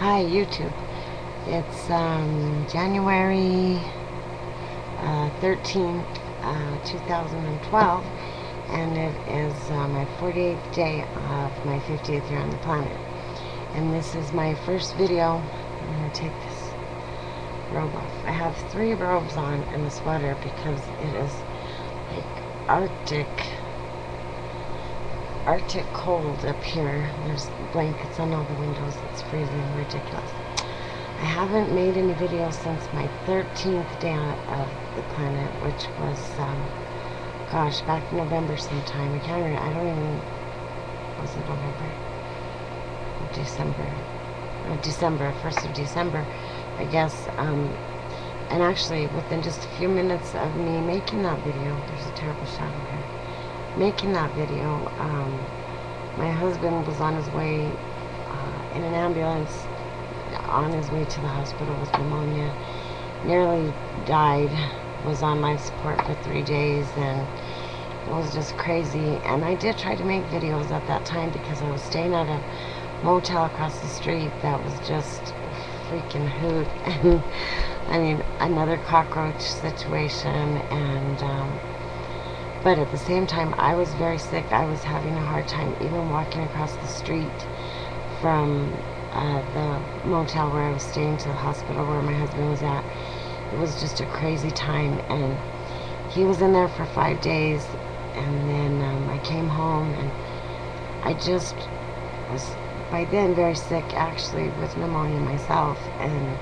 Hi YouTube. It's January 13th, 2012, and it is my 48th day of my 50th year on the planet. And this is my first video. I'm going to take this robe off. I have 3 robes on and a sweater because it is like Arctic cold up here. There's blankets on all the windows. It's freezing, ridiculous. I haven't made any videos since my 13th day of the planet, which was, gosh, back in November sometime. I can't remember. I don't even, was it November? December, 1st of December, I guess. And actually, within just a few minutes of me making that video, there's a terrible shadow here. Making that video, my husband was on his way in an ambulance on his way to the hospital with pneumonia, nearly died, was on life support for 3 days, and it was just crazy. And I did try to make videos at that time because I was staying at a motel across the street that was just a freaking hoot. And I mean, another cockroach situation, and but at the same time, I was very sick. I was having a hard time even walking across the street from the motel where I was staying to the hospital where my husband was at. It was just a crazy time, and he was in there for 5 days, and then I came home, and I just was, by then, very sick, actually, with pneumonia myself, and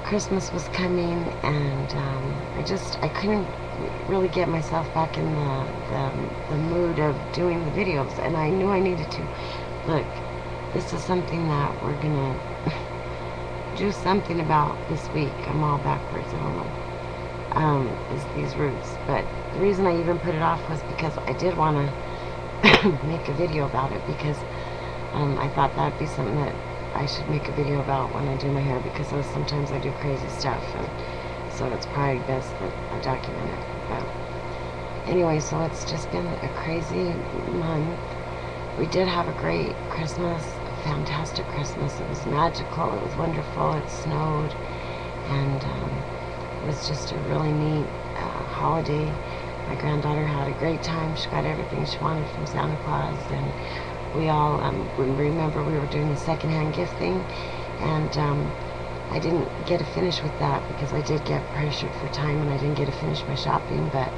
Christmas was coming, and I couldn't really get myself back in the mood of doing the videos, and I knew I needed to. Look, this is something that we're gonna do something about this week. I'm all backwards, I don't know, is these roots. But the reason I even put it off was because I did want to make a video about it, because I thought that would be something that I should make a video about when I do my hair, because sometimes I do crazy stuff, and so it's probably best that I document it. But anyway, so it's just been a crazy month. We did have a great Christmas, a fantastic Christmas. It was magical, it was wonderful, it snowed, and it was just a really neat holiday. My granddaughter had a great time. She got everything she wanted from Santa Claus, and we all, remember we were doing the secondhand gift thing, and I didn't get to finish with that because I did get pressured for time, and I didn't get to finish my shopping. But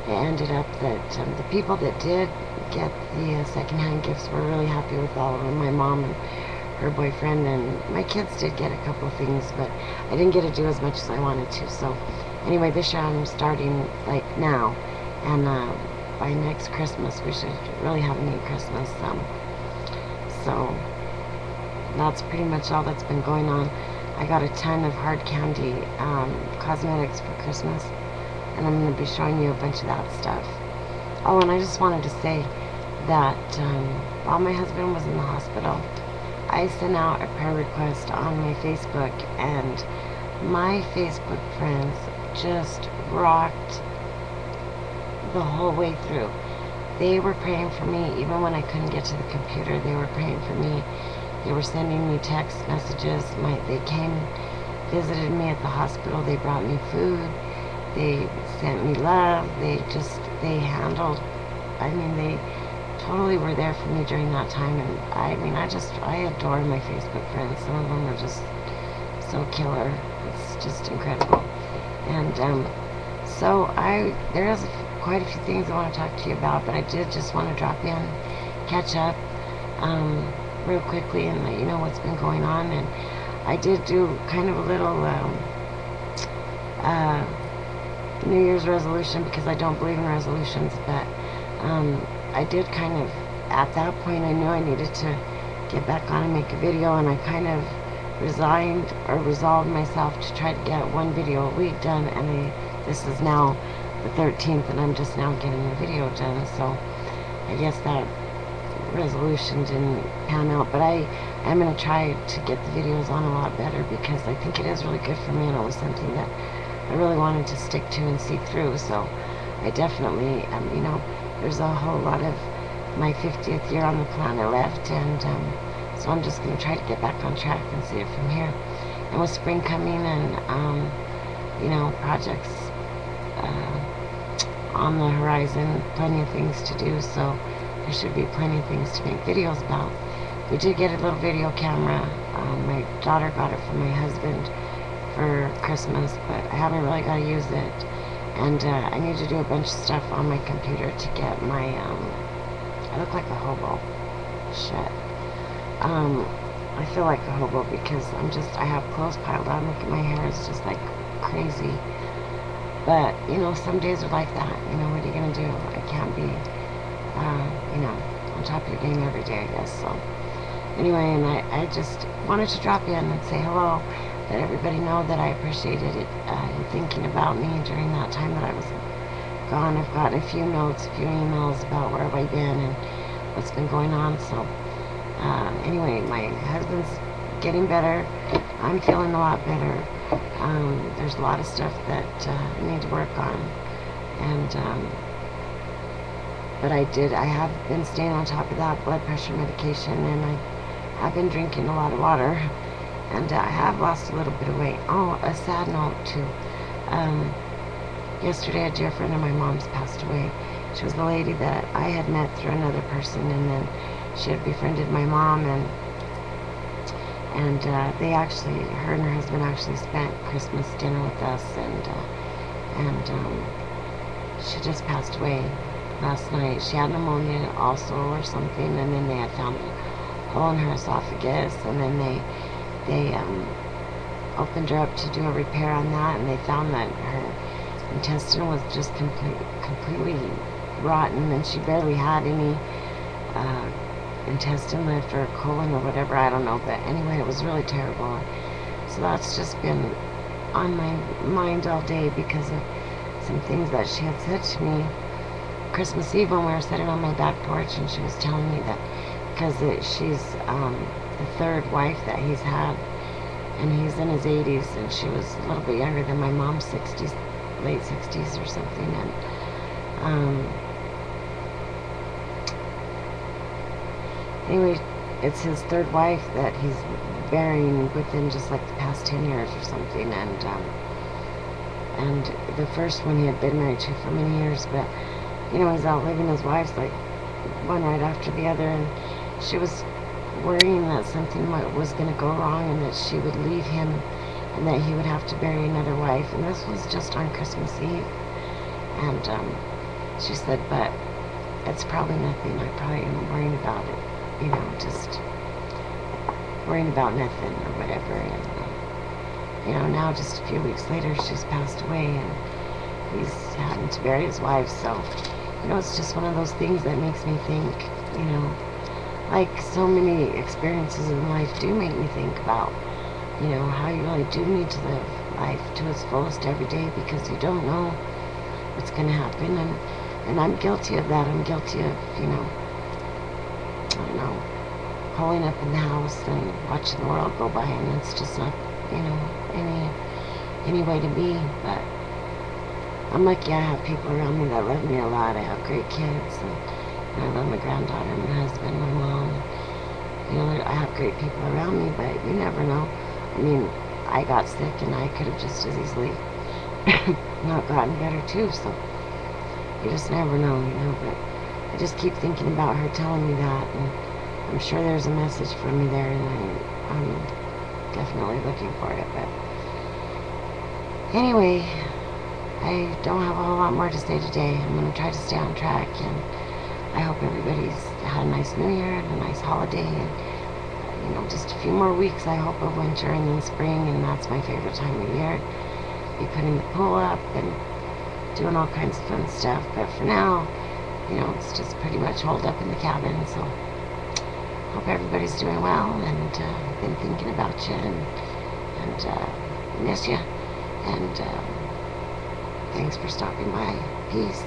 it ended up that the people that did get the secondhand gifts were really happy with all of them. My mom and her boyfriend, and my kids did get a couple of things, but I didn't get to do as much as I wanted to. So anyway, this year I'm starting like now, and by next Christmas we should really have a neat Christmas. So that's pretty much all that's been going on. I got a ton of hard candy cosmetics for Christmas, and I'm going to be showing you a bunch of that stuff. Oh, and I just wanted to say that while my husband was in the hospital, I sent out a prayer request on my Facebook, and my Facebook friends just rocked the whole way through. They were praying for me even when I couldn't get to the computer. They were praying for me. They were sending me text messages. They came, visited me at the hospital. They brought me food. They sent me love. They handled, they totally were there for me during that time. And I adore my Facebook friends. Some of them are just so killer. It's just incredible. And so there's quite a few things I want to talk to you about, but I did just want to drop in, catch up real quickly, and let you know what's been going on. And I did do kind of a little New Year's resolution, because I don't believe in resolutions, but I did kind of, at that point, I knew I needed to get back on and make a video, and I kind of resolved myself to try to get 1 video a week done, and this is now the 13th, and I'm just now getting the video done. So I guess that resolution didn't pan out, but I am going to try to get the videos on a lot better, because I think it is really good for me, and it was something that I really wanted to stick to and see through. So I definitely, there's a whole lot of my 50th year on the planet left, and So I'm just going to try to get back on track and see it from here. And with spring coming and, you know, projects on the horizon, plenty of things to do, so there should be plenty of things to make videos about. We did get a little video camera. My daughter got it from my husband for Christmas, but I haven't really got to use it. And I need to do a bunch of stuff on my computer to get my, I look like a hobo. Shit. I feel like a hobo because I have clothes piled on. Look at my hair, it's just like crazy. But, you know, some days are like that. You know, what are you going to do? I can't be, you know, on top of your game every day, I guess. So, anyway, and I just wanted to drop in and say hello, let everybody know that I appreciated it, you thinking about me during that time that I was gone. I've gotten a few notes, a few emails about where have I been and what's been going on. So, anyway, my husband's getting better. I'm feeling a lot better. There's a lot of stuff that I need to work on, and but I have been staying on top of that blood pressure medication, and I have been drinking a lot of water, and I have lost a little bit of weight. Oh, a sad note too. Yesterday, a dear friend of my mom's passed away. She was the lady that I had met through another person, and then she had befriended my mom, and they actually, her and her husband actually spent Christmas dinner with us, and she just passed away last night. She had pneumonia also or something, and then they had found a hole in her esophagus, and then they opened her up to do a repair on that, and they found that her intestine was just completely rotten, and she barely had any intestine left or colon or whatever, I don't know, but anyway, it was really terrible. So that's just been on my mind all day because of some things that she had said to me Christmas Eve when we were sitting on my back porch, and she was telling me that because she's the third wife that he's had, and he's in his 80s, and she was a little bit younger than my mom's 60s, late 60s or something, and anyway, it's his third wife that he's burying within just like the past 10 years or something, and the first one he had been married to for many years, but you know, he's outliving his wives like one right after the other, and she was worrying that something was going to go wrong and that she would leave him and that he would have to bury another wife, and this was just on Christmas Eve, and she said, but it's probably nothing, I probably am worrying about it, you know, just worrying about nothing or whatever, and you know, now just a few weeks later she's passed away, and he's having to bury his wife, so you know, it's just one of those things that makes me think, you know, like so many experiences in life do make me think about, you know, how you really do need to live life to its fullest every day, because you don't know what's going to happen, and I'm guilty of that. I'm guilty of, you know, I don't know, pulling up in the house and watching the world go by, and it's just not, you know, any way to be, but I'm lucky I have people around me that love me a lot. I have great kids, and I love my granddaughter, my husband, my mom. You know, I have great people around me, but you never know. I mean, I got sick, and I could have just as easily not gotten better too, so you just never know, you know, but I just keep thinking about her telling me that, and I'm sure there's a message for me there, and I'm definitely looking for it, but anyway, I don't have a whole lot more to say today. I'm going to try to stay on track, and I hope everybody's had a nice New Year and a nice holiday, and you know, just a few more weeks, I hope, of winter and then spring, and that's my favorite time of year. Be putting the pool up and doing all kinds of fun stuff, but for now, you know, it's just pretty much holed up in the cabin, so hope everybody's doing well, and I've been thinking about you, and miss you, and thanks for stopping by. Peace.